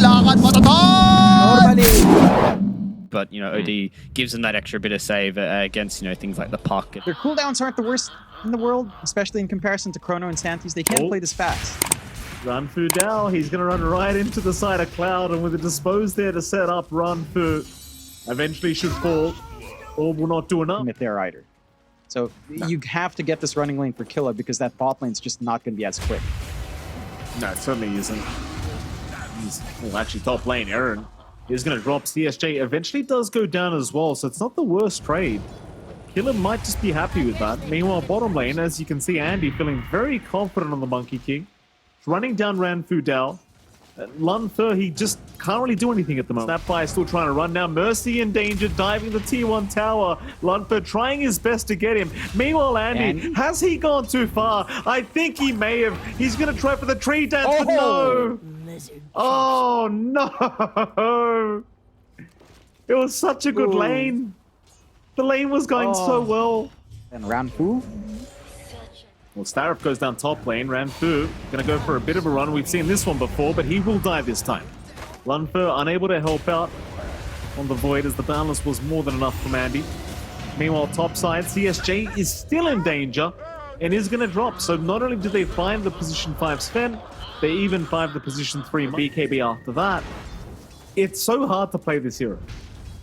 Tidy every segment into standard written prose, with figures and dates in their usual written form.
lakad matatag! Normally. But, you know, OD gives them that extra bit of save against, you know, things like the puck. Their cooldowns aren't the worst in the world, especially in comparison to Chrono and Santis. They can't play this fast. Ranfu Dao, he's going to run right into the side of Cloud, and with a Dispose there to set up, Ranfu eventually should fall. Orb will not do enough. Commit there either. So you have to get this running lane for Killa because that bot lane's just not going to be as quick. No, it certainly isn't. He's well, actually top lane. Aaron is going to drop. CSJ eventually does go down as well, so it's not the worst trade. Killer might just be happy with that. Meanwhile, bottom lane, as you can see, Andy feeling very confident on the Monkey King. Running down Ranfu Dao. Lunfer, he just can't really do anything at the moment. Snapfire still trying to run now. Mercy in danger, diving the T1 tower. Lunfer trying his best to get him. Meanwhile, Andy, has he gone too far? I think he may have. He's going to try for the tree dance, but no. Oh, no. It was such a good lane. The lane was going so well. And Ranfu? Well, Starif goes down top lane. Ranfu gonna go for a bit of a run. We've seen this one before, but he will die this time. Lunfer unable to help out on the Void as the balance was more than enough from Andy. Meanwhile, top side, CSJ is still in danger and is gonna drop. So not only do they find the position 5 Sven, they even find the position 3 BKB after that. It's so hard to play this hero.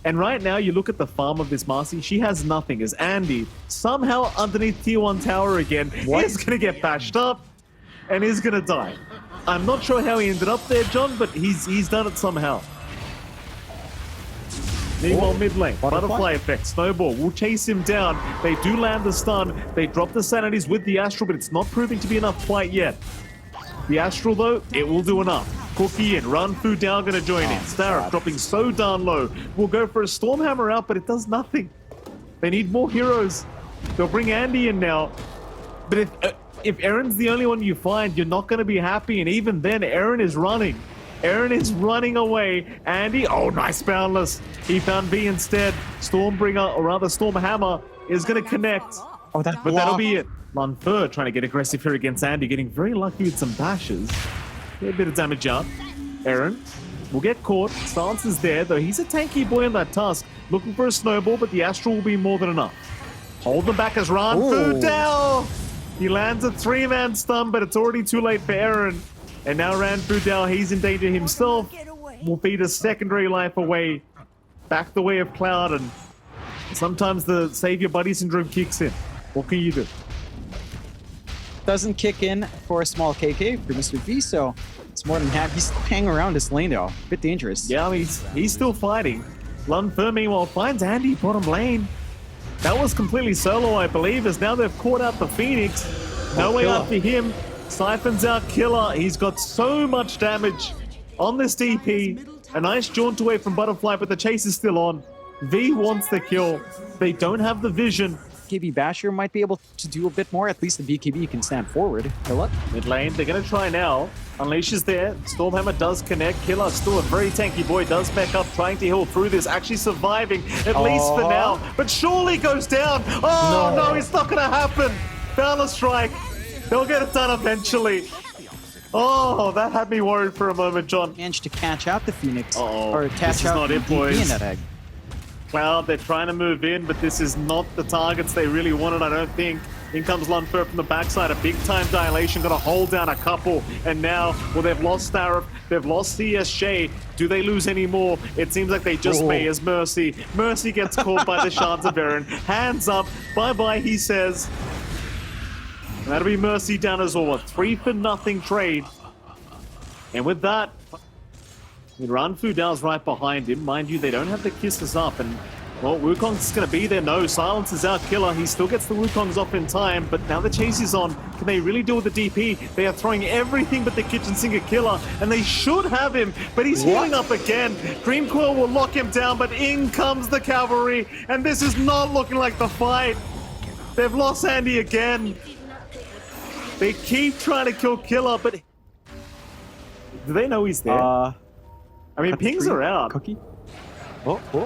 And right now, you look at the farm of this Marcy, she has nothing, as Andy, somehow underneath tier 1 tower again, is going to get bashed up and is going to die. I'm not sure how he ended up there, John, but he's done it somehow. Meanwhile, mid lane, butterfly effect, Snowball will chase him down. They do land the stun. They drop the sanities with the Astral, but it's not proving to be enough quite yet. The Astral, though, it will do enough. Cookie in, Ranfu Dao gonna join in. Starif dropping so darn low. We'll go for a Stormhammer out, but it does nothing. They need more heroes. They'll bring Andy in now. But if Aaron's the only one you find, you're not gonna be happy. And even then, Aaron is running. Aaron is running away. Andy, oh, nice boundless. He found V instead. Stormbringer, or rather Stormhammer, is gonna connect. Oh, that But that'll be it. Lunfer trying to get aggressive here against Andy, getting very lucky with some bashes. Get a bit of damage out. Aaron will get caught. Stance is there, though he's a tanky boy in that task. Looking for a snowball, but the Astral will be more than enough. Hold them back as Ranfu Dao. He lands a 3-man stun, but it's already too late for Aaron. And now Ranfu Dao, he's in danger himself. Will feed a secondary life away. Back the way of Cloud, and sometimes the save your buddy syndrome kicks in. What can you do? Doesn't kick in for a small KK for Mr. V, so it's more than half. He's hanging around this lane though. A bit dangerous. Yeah, he's still fighting. Lunfer, meanwhile, finds Andy bottom lane. That was completely solo, I believe, as now they've caught out the Phoenix. No way out for him. Siphons out Killer. He's got so much damage on this DP. A nice jaunt away from Butterfly, but the chase is still on. V wants the kill. They don't have the vision. BKB Basher might be able to do a bit more. At least the BKB can stand forward. Kill. Mid lane, they're going to try now. Unleash is there. Stormhammer does connect. Killer, still a very tanky boy, does back up, trying to heal through this. Actually surviving, at least for now. But surely goes down. Oh, no, it's not going to happen. Boundless strike. They'll get it done eventually. Oh, that had me worried for a moment, John. Managed to catch out the Phoenix. Or catch out the DP in that egg. Cloud, they're trying to move in, but this is not the targets they really wanted, I don't think. In comes Lunfer from the backside, a big-time dilation, gonna hold down a couple. And now, well, they've lost Starif, they've lost CSJ. Do they lose any more? It seems like they just may as Mercy. Mercy gets caught by the Shards of Baron. Hands up, bye-bye, he says. And that'll be Mercy down as well. A 3-for-0 trade. And with that, Ranfu Dao's right behind him. Mind you, they don't have the kisses up, and well, Wukong's gonna be there. No, silence is out. Killer, he still gets the Wukongs off in time, but now the chase is on. Can they really deal with the DP? They are throwing everything but the kitchen sinker Killer, and they should have him, but he's healing up again. Dream Coil will lock him down, but in comes the cavalry, and this is not looking like the fight. They've lost Andy again. They keep trying to kill Killer, but do they know he's there? I mean, pings are out. Cookie?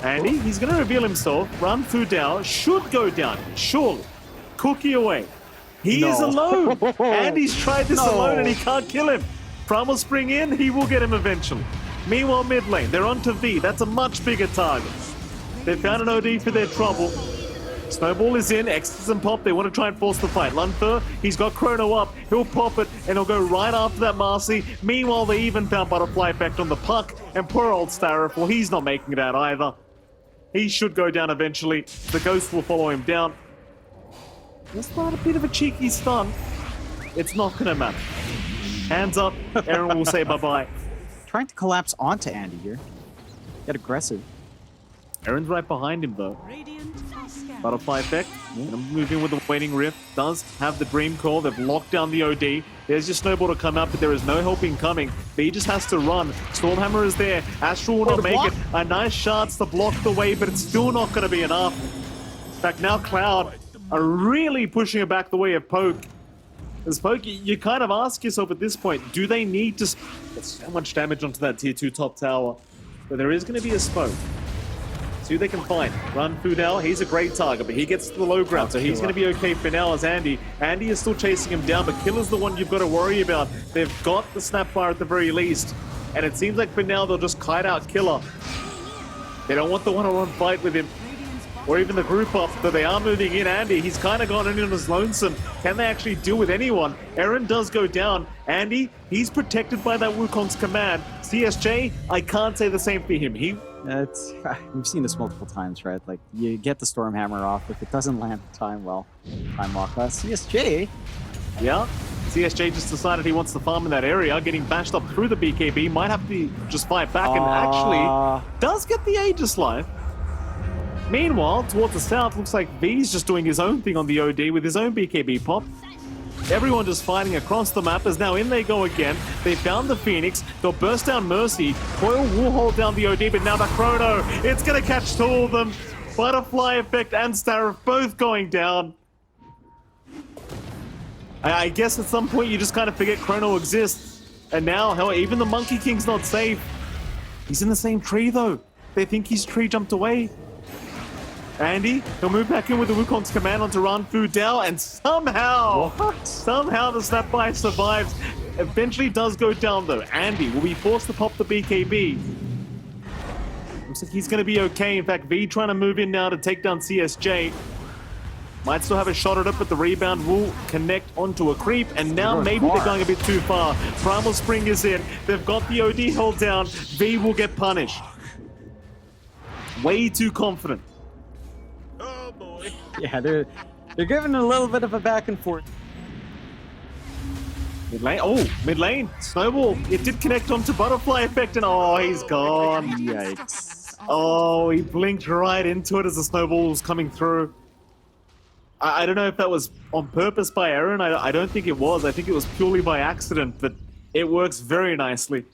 Andy, he's going to reveal himself. Ranfu Dao should go down, surely. Cookie away. He is alone. Andy's tried this alone and he can't kill him. Pram will spring in, he will get him eventually. Meanwhile, mid lane, they're on to V. That's a much bigger target. They found an OD for their trouble. Snowball is in, X's and pop. They want to try and force the fight. Lunfer, he's got Chrono up. He'll pop it, and he'll go right after that Marcy. Meanwhile, they even found Butterfly Effect on the puck, and poor old Starif, well, he's not making it out either. He should go down eventually. The Ghost will follow him down. That's not a bit of a cheeky stun. It's not going to matter. Hands up, Aaron will say bye-bye. Trying to collapse onto Andy here. Get aggressive. Aaron's right behind him, though. Butterfly Effect, gonna move in with the Waiting Rift, does have the Dream Call, they've locked down the OD, there's your Snowball to come up, but there is no helping coming, B just has to run, Stormhammer is there, Astral will not make it, a nice shots to block the way, but it's still not gonna be enough. In fact, now Cloud are really pushing it back the way of Poke. As Poke, you kind of ask yourself at this point, do they need to get so much damage onto that tier 2 top tower? But there is gonna be a Smoke. See who they can find. Run Fudel, he's a great target, but he gets to the low ground, so he's going to be okay for now as Andy. Andy is still chasing him down, but Killer's the one you've got to worry about. They've got the Snapfire at the very least, and it seems like for now they'll just kite out Killer. They don't want the one-on-one fight with him, or even the group up, but they are moving in. Andy, he's kind of gone in on his lonesome. Can they actually deal with anyone? Aaron does go down. Andy, he's protected by that Wukong's command. CSJ, I can't say the same for him. We've seen this multiple times, right? Like, you get the Stormhammer off. If it doesn't land in time, well, time lock. CSJ. Yeah, CSJ just decided he wants to farm in that area, getting bashed up through the BKB. Might have to just fight back and actually does get the Aegis Life. Meanwhile, towards the south, looks like V's just doing his own thing on the OD with his own BKB pop. Everyone just fighting across the map as now in they go again. They found the Phoenix. They'll burst down Mercy. Coil will hold down the OD, but now the Chrono. It's going to catch two of them. Butterfly Effect and Starif both going down. I guess at some point you just kind of forget Chrono exists. And now, hell, even the Monkey King's not safe. He's in the same tree though. They think he's tree jumped away. Andy, he'll move back in with the Wukong's command onto Ran Fudel, and somehow the Snapfire survives. Eventually does go down though. Andy will be forced to pop the BKB. Looks like he's going to be okay. In fact, V trying to move in now to take down CSJ. Might still have a shot at it, but the rebound will connect onto a creep, and now maybe they're going a bit too far. Primal Spring is in. They've got the OD held down. V will get punished. Way too confident. Yeah, they're giving a little bit of a back and forth. Mid lane. Oh, mid lane. Snowball. It did connect onto Butterfly Effect, and oh, he's gone. Yikes. Oh, he blinked right into it as the snowball was coming through. I don't know if that was on purpose by Aaron. I don't think it was. I think it was purely by accident, but it works very nicely.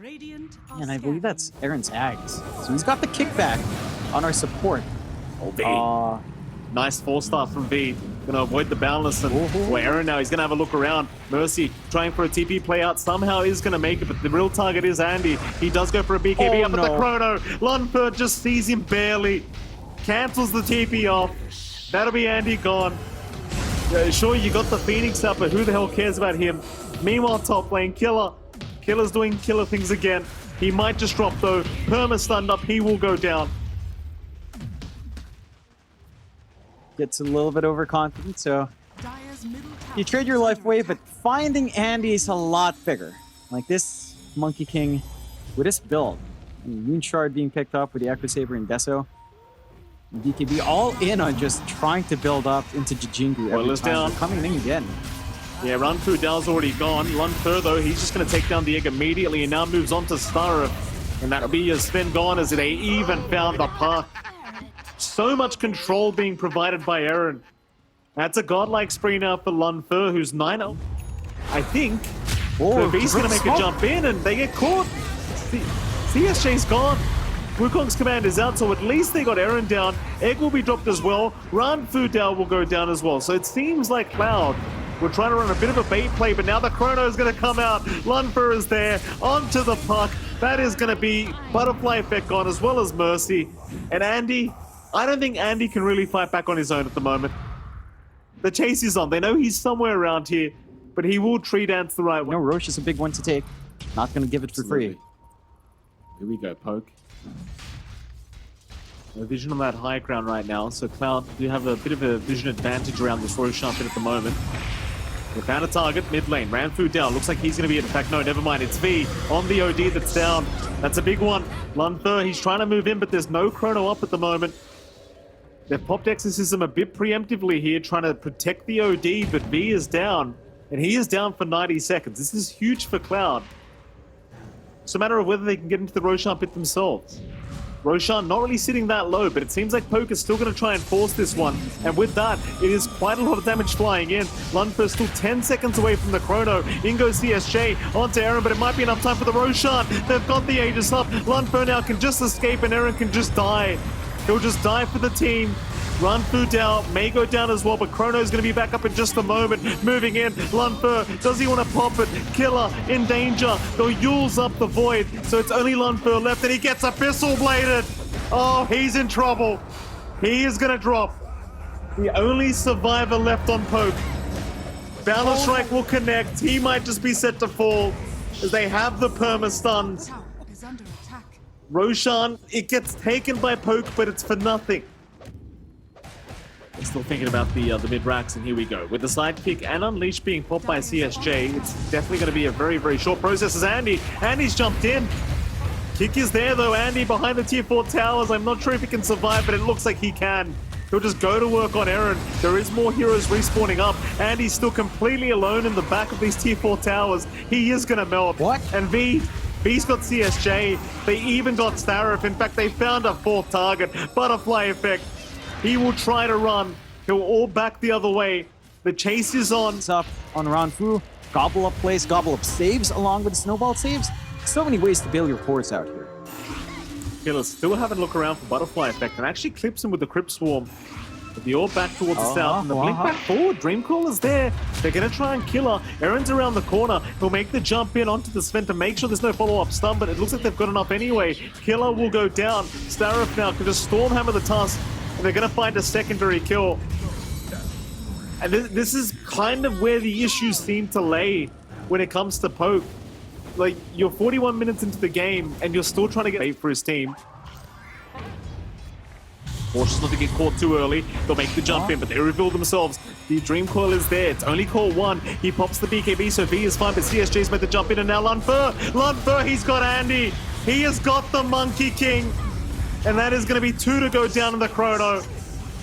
And I believe that's Aaron's Ags. So he's got the kickback on our support. Oh, V. Nice 4-star from V. Gonna avoid the boundless, and Aaron now, he's gonna have a look around. Mercy trying for a TP play out, somehow is gonna make it, but the real target is Andy. He does go for a BKB up at the Chrono. Lunfer just sees him barely. Cancels the TP off. That'll be Andy gone. Sure, you got the Phoenix up, but who the hell cares about him? Meanwhile, top lane, Killer. Killer's doing killer things again. He might just drop though. Perma stunned up, he will go down. Gets a little bit overconfident, so you trade your life away, but finding Andy is a lot bigger. Like this Monkey King with this build. Moon Shard being picked up with the Echo Saber and Deso. And DKB all in on just trying to build up into Jijingu every time. Down. They're coming in again. Yeah, Ran Fudel's already gone. Lunfer though, he's just going to take down the egg immediately and now moves on to Starif. And that'll be his spin gone as they even found the park. So much control being provided by Aaron. That's a godlike spree now for Lunfer, who's 9-0. I think V's going to make a jump in and they get caught. CSJ's gone. Wukong's command is out, so at least they got Aaron down. Egg will be dropped as well. Ran Fudel will go down as well. So it seems like Cloud we're trying to run a bit of a bait play, but now the Chrono is going to come out. Lunfer is there, onto the puck. That is going to be Butterfly Effect gone as well as Mercy. And Andy, I don't think Andy can really fight back on his own at the moment. The chase is on. They know he's somewhere around here, but he will tree dance the right way. No, Roche is a big one to take. Not going to give it for free. Here we go, Poke. No vision on that high ground right now, so Cloud do have a bit of a vision advantage around this Roshan pit at the moment. They found a target, mid lane. Ranfu down. Looks like he's going to be in fact. No, never mind. It's V on the OD that's down. That's a big one. Lunfer, he's trying to move in, but there's no chrono up at the moment. They've popped Exorcism a bit preemptively here, trying to protect the OD, but V is down. And he is down for 90 seconds. This is huge for Cloud. It's a matter of whether they can get into the Roshan pit themselves. Roshan not really sitting that low, but it seems like Poke is still going to try and force this one. And with that, it is quite a lot of damage flying in. Lunfer still 10 seconds away from the chrono. In goes CSJ onto Aaron, but it might be enough time for the Roshan. They've got the Aegis up. Lunfer now can just escape and Aaron can just die. He'll just die for the team. Ranfu down, may go down as well, but Chrono's going to be back up in just a moment. Moving in, Lunfer, does he want to pop it? Killer in danger. They'll Yule's up the Void, so it's only Lunfer left, and he gets Abyssal Bladed. Oh, he's in trouble. He is going to drop. The only survivor left on Poke. Valor Strike will connect. He might just be set to fall, as they have the perma stuns. Roshan, it gets taken by Poke, but it's for nothing. Still thinking about the mid-racks, and here we go. With the sidekick and Unleash being popped by CSJ, it's definitely going to be a very, very short process as Andy's jumped in. Kick is there, though. Andy behind the tier 4 towers. I'm not sure if he can survive, but it looks like he can. He'll just go to work on Aaron. There is more heroes respawning up. Andy's still completely alone in the back of these tier 4 towers. He is going to melt. What? And V's got CSJ. They even got Starif. In fact, they found a 4th target. Butterfly effect. He will try to run. He'll all back the other way. The chase is on. It's up on Ranfu. Gobble up plays, gobble up saves along with snowball saves. So many ways to bail your cores out here. Killer still having a look around for Butterfly effect and actually clips him with the Crypt Swarm. But the orb back towards the south. And the blink back forward. Dreamcrawler's there. They're going to try and kill her. Aaron's around the corner. He'll make the jump in onto the Sven to make sure there's no follow-up stun, but it looks like they've got enough anyway. Killer will go down. Starif now can just Stormhammer the Tusk. And they're going to find a secondary kill. And this is kind of where the issues seem to lay when it comes to Poke. Like, you're 41 minutes into the game, and you're still trying to get bait for his team. Cautious not to get caught too early. They'll make the jump in, but they reveal themselves. The Dream Coil is there. It's only core 1. He pops the BKB, so V is fine, but CSJ's made the jump in, and now Lunfer, he's got Andy. He has got the Monkey King. And that is going to be 2 to go down in the chrono.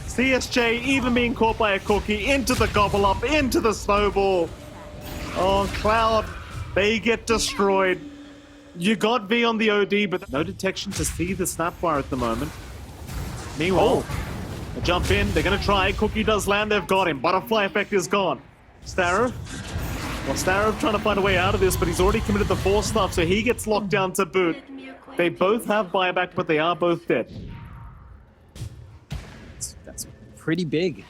CSJ even being caught by a cookie, into the gobble up, into the snowball. Oh, Cloud, they get destroyed. You got V on the OD, but no detection to see the Snapfire at the moment. Meanwhile, a jump in, they're going to try. Cookie does land, they've got him. Butterfly effect is gone. Starif. Well, Starif trying to find a way out of this, but he's already committed the 4 stuff, so he gets locked down to boot. They both have buyback, but they are both dead. That's pretty big.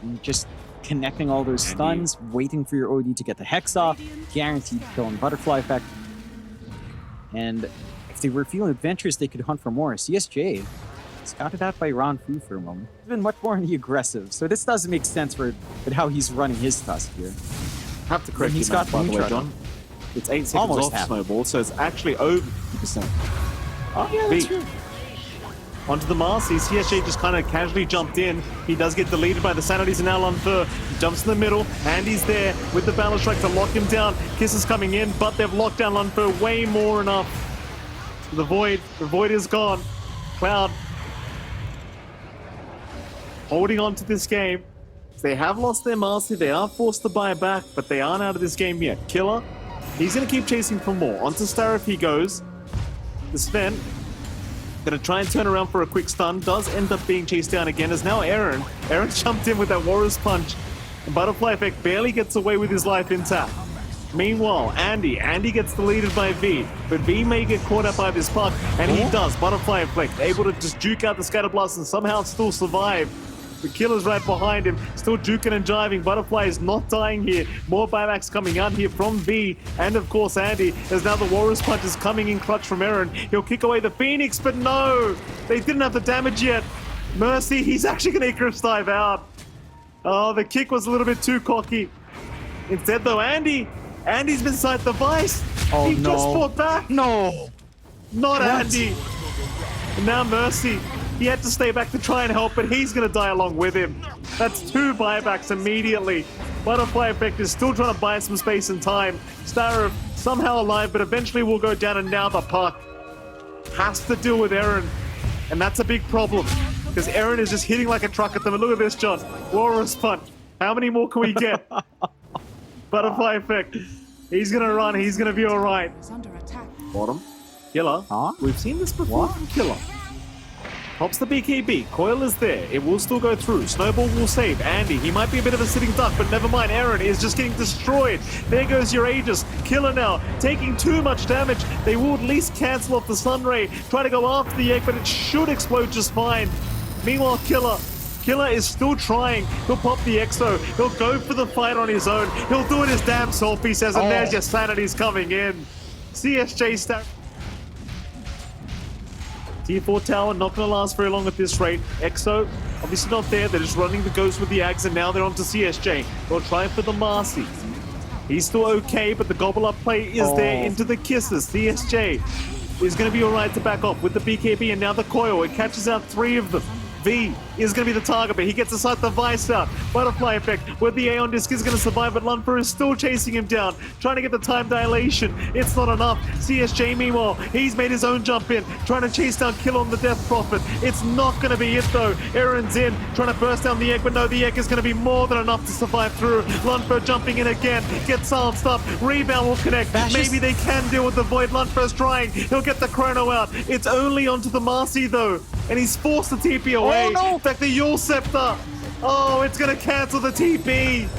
And just connecting all those stuns, waiting for your OD to get the Hex off, guaranteed kill and Butterfly effect. And if they were feeling adventurous, they could hunt for more. CSJ, scouted out by Ranfu for a moment. He's been much more on the aggressive, so this doesn't make sense for how he's running his Tusk here. Have to correct you, got by the way, John. It's 8 seconds Almost off Snowball, so it's actually over 50%. Oh, yeah, that's true. Onto the Marcy. CSJ just kind of casually jumped in. He does get deleted by the Sanities and now Lunfer. He jumps in the middle. Andy's there with the Balance Strike to lock him down. Kiss is coming in, but they've locked down Lunfer way more enough. The Void is gone. Cloud holding on to this game. They have lost their Marcy. They are forced to buy back, but they aren't out of this game yet. Killer, he's going to keep chasing for more. Onto Starif he goes. The Sven gonna try and turn around for a quick stun. Does end up being chased down again as now Aaron jumped in with that Warrior's Punch. And Butterfly effect barely gets away with his life intact. Meanwhile, Andy gets deleted by V, but V may get caught up by this puck, and he does. Butterfly effect, able to just juke out the Scatter Blast and somehow still survive. The Killer's right behind him, still juking and jiving. Butterfly is not dying here. More buybacks coming out here from V, and of course Andy, as now the Warrior's Punch is coming in clutch from Aaron. He'll kick away the Phoenix, but no! They didn't have the damage yet. Mercy, he's actually going to Icarus dive out. Oh, the kick was a little bit too cocky. Instead though, Andy's beside the Vice. Oh, he no. just fought back. No! Not Andy. And now Mercy. He had to stay back to try and help, but he's going to die along with him. That's 2 buybacks immediately. Butterfly Effect is still trying to buy some space and time. Starov somehow alive, but eventually will go down, and now the puck has to deal with Aaron. And that's a big problem, because Aaron is just hitting like a truck at them. And look at this, John. Walrus punt. How many more can we get? Butterfly Effect. He's going to run. He's going to be all right. Bottom. Killer. Huh? We've seen this before from Killer. Pops the BKB. Coil is there. It will still go through. Snowball will save. Andy, he might be a bit of a sitting duck, but never mind. Aaron is just getting destroyed. There goes your Aegis. Killer now taking too much damage. They will at least cancel off the Sunray. Try to go after the egg, but it should explode just fine. Meanwhile, Killer is still trying. He'll pop the Exo. He'll go for the fight on his own. He'll do it his damn self, he says, and there's your sanity's coming in. CSJ start. Tier 4 tower not going to last very long at this rate. Exo, obviously not there. They're just running the Ghost with the Ags, and now they're onto CSJ. They'll try for the Marcy. He's still okay, but the gobble up play is there into the kisses. CSJ is going to be all right to back off with the BKB, and now the coil. It catches out 3 of them. V is going to be the target, but he gets aside the Vice out. Butterfly Effect with the Aeon Disc is going to survive, but Lunfer is still chasing him down, trying to get the time dilation. It's not enough. CSJ, meanwhile, he's made his own jump in, trying to chase down Kill on the Death Prophet. It's not going to be it, though. Aaron's in, trying to burst down the egg, but no, the egg is going to be more than enough to survive through. Lunfer jumping in again, gets silenced up. Rebound will connect. Maybe they can deal with the Void. Lunfer's trying. He'll get the Chrono out. It's only onto the Marcy, though, and he's forced to TP away. Oh, no. In fact, the Yule Scepter. Oh, it's going to cancel the TP.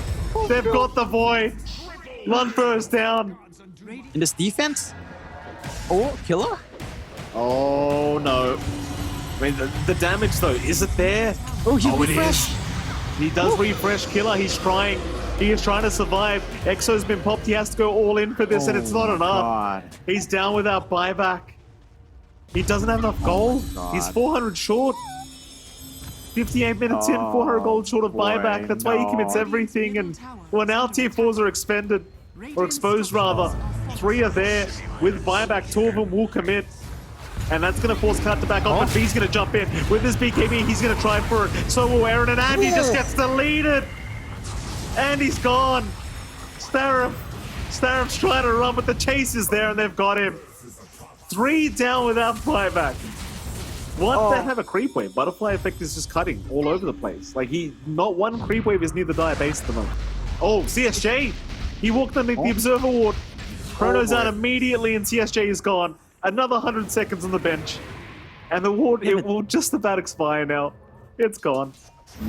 They've got the Void. Lunfer is down. In this defense? Oh, Killer? Oh, no. I mean, the damage, though, is it there? Oh, he it refreshed. is. He does refresh Killer. He's trying. He is trying to survive. Exo's been popped. He has to go all in for this, and it's not enough. God. He's down without buyback. He doesn't have enough gold. He's 400 short. 58 minutes in, 400 gold short of buyback. That's why he commits everything. And well, now tier 4s are expended, or exposed rather. 3 are there with buyback. 2 of them will commit. And that's going to force Cut to back off, but B's going to jump in. With his BKB, he's going to try for it. So will Aaron, and Andy just gets deleted. Andy's gone. Starev's trying to run, but the chase is there, and they've got him. 3 down without buyback. What? They have a creep wave. Butterfly Effect is just cutting all over the place. Like, not one creep wave is near the dire base at the moment. Oh, CSJ! He walked underneath the Observer Ward. Chrono's out immediately, and CSJ is gone. Another 100 seconds on the bench. And the ward, it will just about expire now. It's gone.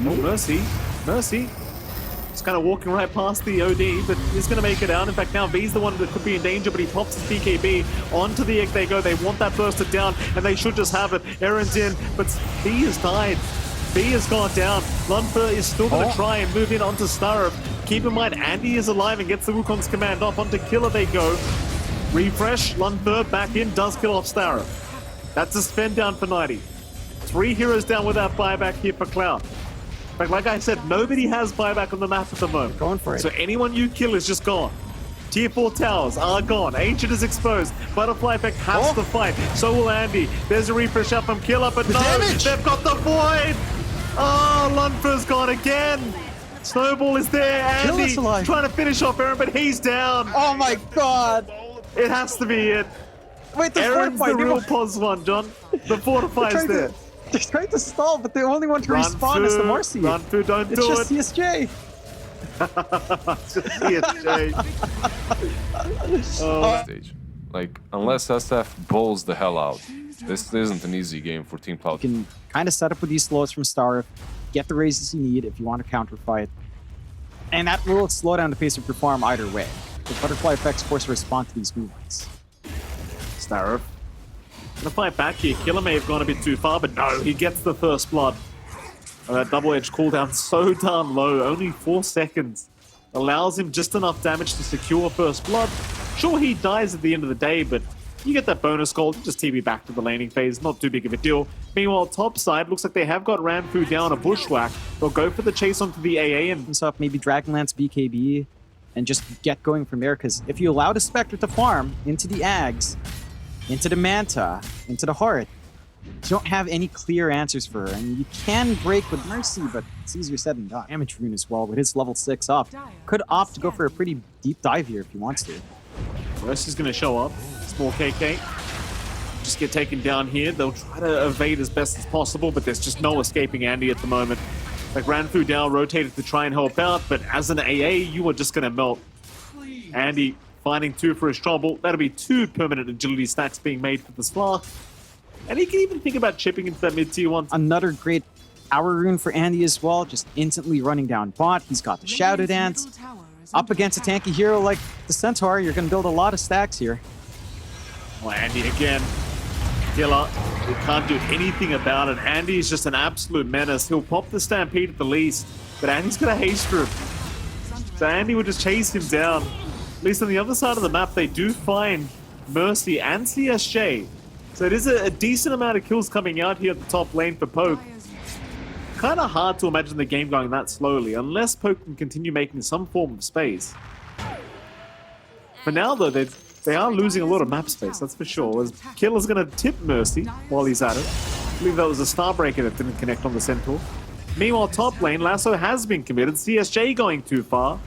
Oh, Mercy. Just kind of walking right past the OD, but he's going to make it out. In fact, now V's the one that could be in danger, but he pops his BKB. Onto the egg they go. They want that bursted down, and they should just have it. Aaron's in, but V has died. V has gone down. Lunfer is still going to try and move in onto Starov. Keep in mind, Andy is alive and gets the Wukong's command off. Onto Killer they go. Refresh, Lunfer back in, does kill off Starov. That's a spend down for 90. 3 heroes down without buyback here for Cloud. But like I said, nobody has buyback on the map at the moment. Going for it. So anyone you kill is just gone. Tier 4 towers are gone. Ancient is exposed. Butterfly Effect has to fight. So will Andy. There's a refresh up from Killer, but no, they've got the Void. Oh, Lunfer's gone again. Snowball is there. Andy trying to finish off Aaron, but he's down. Oh my God. It has to be it. Wait, the Aaron's fortify. the real pos one, John. The fortify's there. They're trying to stall, but the only one to respawn is the Marcy. Run through, don't it's do just it. CSJ. Just CSJ. Stage. Like, unless SF bowls the hell out, this isn't an easy game for Team Cloud. You can kind of set up with these slows from Starov, get the raises you need if you want to counterfight, and that will slow down the pace of your farm either way. The Butterfly Effect's forced to respond to these movements. Starov. Gonna fight back here. Killer may have gone a bit too far, but no, he gets the first blood. That double-edged cooldown so darn low, only 4 seconds. Allows him just enough damage to secure first blood. Sure, he dies at the end of the day, but you get that bonus gold, you just TB back to the laning phase, not too big of a deal. Meanwhile, top side, looks like they have got Ranfu down a bushwhack. They'll go for the chase onto the AA and Up maybe Dragonlance BKB and just get going from there, because if you allow the Spectre to farm into the Ags, into the Manta, into the Heart. You don't have any clear answers for her, and you can break with Mercy, but it's easier said than done. Damage Rune as well, with his level 6 up. Could opt to go for a pretty deep dive here if he wants to. Mercy's going to show up. Small KK. Just get taken down here. They'll try to evade as best as possible, but there's just no escaping Andy at the moment. Like, Ranfu down, rotated to try and help out, but as an AA, you are just going to melt. Andy finding 2 for his trouble. That'll be 2 permanent agility stacks being made for the Slark. And he can even think about chipping into that mid-tier 1. Another great Hour Rune for Andy as well, just instantly running down bot. He's got the Shadow Dance. Up against a tanky hero like the Centaur, you're going to build a lot of stacks here. Oh, Andy again. Killer. We can't do anything about it. Andy is just an absolute menace. He'll pop the Stampede at the least, but Andy's got a haste group. So Andy will just chase him down. At least on the other side of the map, they do find Mercy and CSJ. So it is a decent amount of kills coming out here at the top lane for Poke. Kind of hard to imagine the game going that slowly, unless Poke can continue making some form of space. For now, though, they are losing a lot of map space, that's for sure. As Killer's going to tip Mercy while he's at it. I believe that was a Starbreaker that didn't connect on the Centaur. Meanwhile, top lane, Lasso has been committed. CSJ going too far.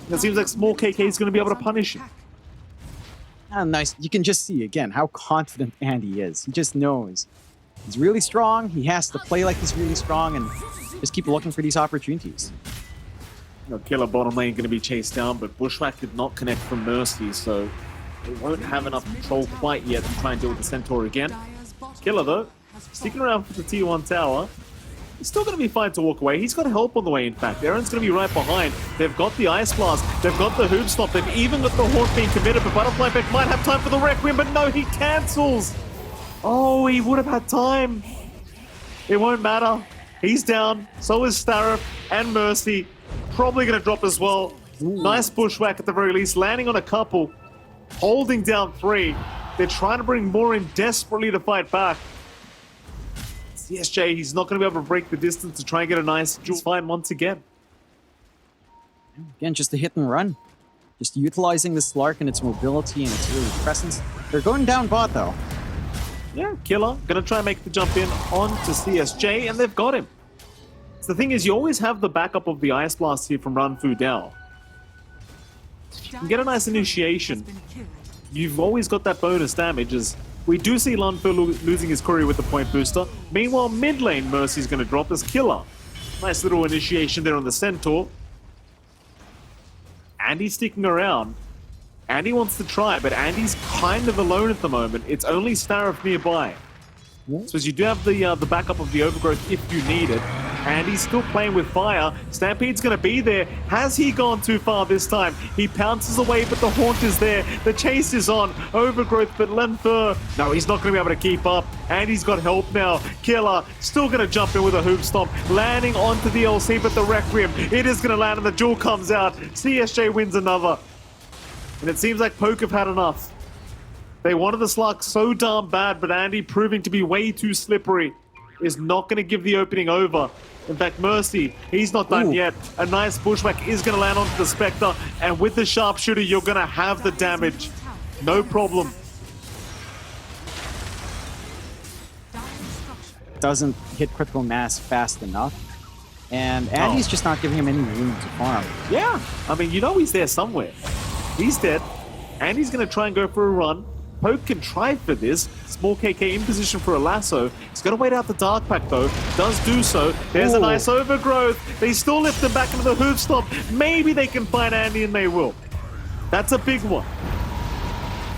And it seems like Small KK is going to be able to punish him. Ah, nice. You can just see, again, how confident Andy is. He just knows. He's really strong. He has to play like he's really strong and just keep looking for these opportunities. You know, Killer bottom lane going to be chased down, but Bushwhack did not connect from Mercy, so they won't have enough control quite yet to try and deal with the Centaur again. Killer, though, sticking around for the tier 1 tower. He's still going to be fine to walk away. He's got help on the way, in fact. Aaron's going to be right behind. They've got the Ice Blast. They've got the Hoop Stop. They've even got the Haunt being committed, but Butterfly Effect might have time for the Requiem, but no, he cancels. Oh, he would have had time. It won't matter. He's down. So is Starif and Mercy. Probably going to drop as well. Nice Bushwhack at the very least, landing on a couple. Holding down 3. They're trying to bring more in desperately to fight back. CSJ, he's not going to be able to break the distance to try and get a nice duel fight once again. Again, just a hit and run. Just utilizing the Slark and its mobility and its early presence. They're going down bot, though. Yeah, Killer going to try and make the jump in onto CSJ, and they've got him. So the thing is, you always have the backup of the Ice Blast here from Ranfu Dao. If you can get a nice initiation, you've always got that bonus damage, as we do see Ranfu losing his courier with the point booster. Meanwhile, mid lane, Mercy's going to drop as Killer. Nice little initiation there on the Centaur. Andy's sticking around. Andy wants to try, but Andy's kind of alone at the moment. It's only Starif nearby. So as you do have the backup of the Overgrowth if you need it. Andy's still playing with fire. Stampede's going to be there. Has he gone too far this time? He pounces away, but the Haunt is there. The chase is on. Overgrowth, but Lenfur, no, he's not going to be able to keep up. Andy's got help now. Killer still going to jump in with a Hoop Stomp, landing onto the LC, but the Requiem, it is going to land, and the jewel comes out. CSJ wins another. And it seems like Poke have had enough. They wanted the Slark so darn bad, but Andy, proving to be way too slippery, is not going to give the opening over. In fact, Mercy, he's not done yet. A nice Bushwhack is going to land onto the Spectre, and with the Sharpshooter, you're going to have the damage. No problem. Doesn't hit critical mass fast enough. And Andy's just not giving him any room to farm. Yeah, I mean, you know he's there somewhere. He's dead. Andy's going to try and go for a run. Poke can try for this. Small KK in position for a lasso. He's got to wait out the Dark Pack, though. Does do so. There's a nice Overgrowth. They still lift him back into the Hoop Stomp. Maybe they can find Andy, and they will. That's a big one.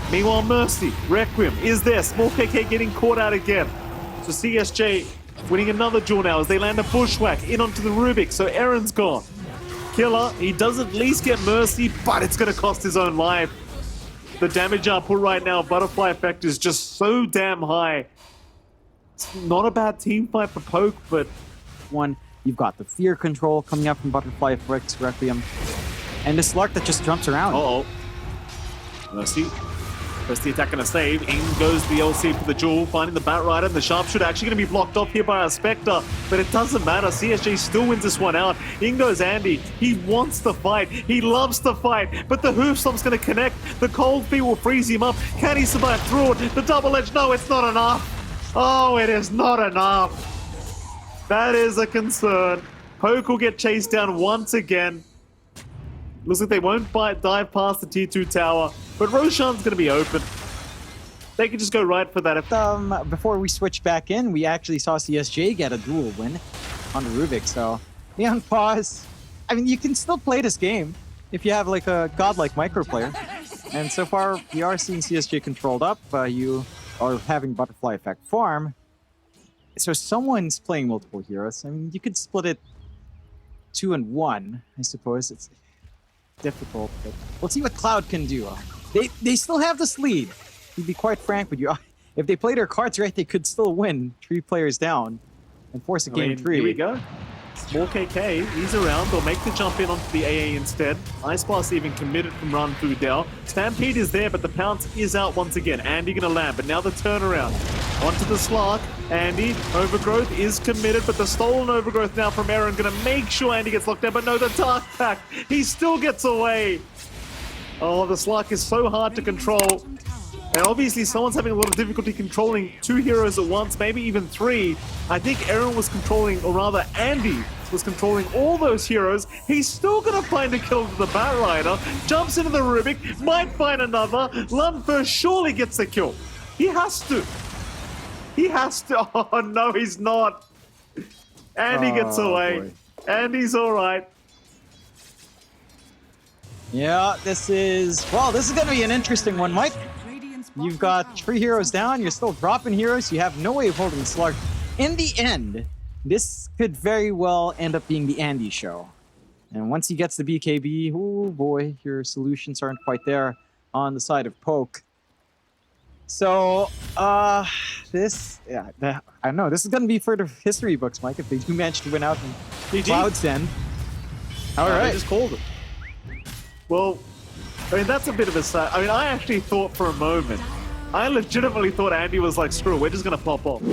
Meanwhile, Mercy, Requiem is there. Small KK getting caught out again. So CSJ winning another duel now as they land a Bushwhack in onto the Rubik. So Aaron's gone. Killer, he does at least get Mercy, but it's going to cost his own life. The damage output right now, Butterfly Effect, is just so damn high. It's not a bad team fight for Poke, but... You've got the Fear Control coming up from Butterfly Effect, Requiem. And this Slark that just jumps around. Uh-oh. Mercy First the attack gonna save. In goes the LC for the jewel, finding the Batrider, and the sharpshooter actually gonna be blocked off here by our Spectre, but it doesn't matter. CSG still wins this one out. In goes Andy. He wants to fight. He loves to fight, but the hoof stomp's gonna connect. The cold feet will freeze him up. Can he survive through it? The double edge, no, it's not enough. Oh, it is not enough. That is a concern. Poke will get chased down once again. Looks like they won't dive past the tier 2 tower, but Roshan's going to be open. They can just go right for that. Before we switch back in, we actually saw CSJ get a duel win on the Rubik, so be on pause. I mean, you can still play this game if you have like a godlike micro player. And so far, we are seeing CSJ controlled up. You are having butterfly effect farm. So someone's playing multiple heroes. I mean, you could split it 2 and 1, I suppose. It's difficult, but we'll see what Cloud can do. They still have this lead. To be quite frank with you, if they play their cards right, they could still win 3 players down and force a game 3. Here we go. Small KK, he's around. They'll make the jump in onto the AA instead. Ice Blast even committed from Run Through Dell. Stampede is there, but the pounce is out once again. Andy gonna land, but now the turnaround. Onto the Slark. Andy, Overgrowth is committed, but the stolen Overgrowth now from Aaron gonna make sure Andy gets locked down, but no, the Dark Pact. He still gets away. Oh, the Slark is so hard to control. And obviously someone's having a lot of difficulty controlling 2 heroes at once, maybe even 3. I think Aaron was controlling, or rather Andy was controlling all those heroes. He's still gonna find a kill to the Batrider, jumps into the Rubik, might find another. Lundfur surely gets the kill. He has to. He has to. Oh no, he's not. Andy gets away. Boy. Andy's alright. Yeah, this is gonna be an interesting one, Mike. You've got 3 heroes down, you're still dropping heroes, you have no way of holding the Slug. In the end, this could very well end up being the Andy show. And once he gets the BKB, oh boy, your solutions aren't quite there on the side of Poke. So, I don't know, this is gonna be for the history books, Mike, if they do manage to win out in Cloud's End. Alright. They just called it. Well, I mean, that's a bit of a sad. I mean, I actually thought for a moment, I legitimately thought Andy was like, screw it, we're just gonna pop off.